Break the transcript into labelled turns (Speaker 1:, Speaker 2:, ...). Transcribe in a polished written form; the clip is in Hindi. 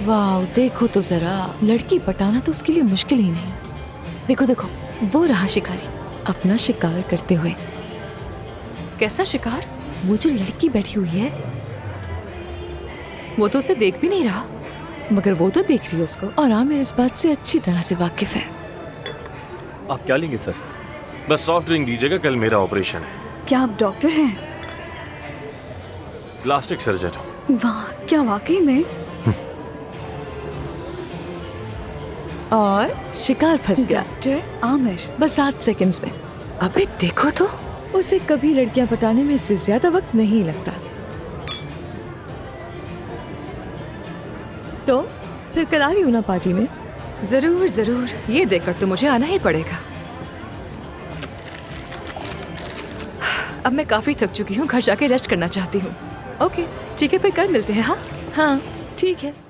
Speaker 1: वाह, देखो तो जरा, लड़की पटाना तो उसके लिए मुश्किल ही नहीं। देखो देखो, वो रहा शिकारी अपना शिकार करते हुए।
Speaker 2: कैसा शिकार?
Speaker 1: वो जो लड़की बैठी हुई है,
Speaker 2: वो तो उसे देख भी नहीं रहा।
Speaker 1: मगर वो तो देख रही है उसको, और आमिर इस बात से अच्छी तरह से वाकिफ है।
Speaker 3: आप क्या लेंगे सर?
Speaker 4: बस सॉफ्ट ड्रिंक दीजिएगा, कल मेरा ऑपरेशन है।
Speaker 2: क्या आप डॉक्टर हैं?
Speaker 4: Plastic surgeon.
Speaker 2: वाह, क्या वाकई में?
Speaker 1: और शिकार फंस गया
Speaker 2: डॉक्टर आमिर।
Speaker 1: बस 8 सेकंड्स में। अबे देखो तो, उसे कभी लड़कियां पटाने में इससे ज्यादा वक्त नहीं लगता। तो फिर कल आ रही हूँ ना पार्टी में?
Speaker 2: जरूर जरूर, ये देखकर तो मुझे आना ही पड़ेगा। अब मैं काफी थक चुकी हूँ, घर जाके रेस्ट करना चाहती हूँ। ओके ठीक है, फिर कल मिलते हैं। हाँ
Speaker 1: हाँ ठीक है।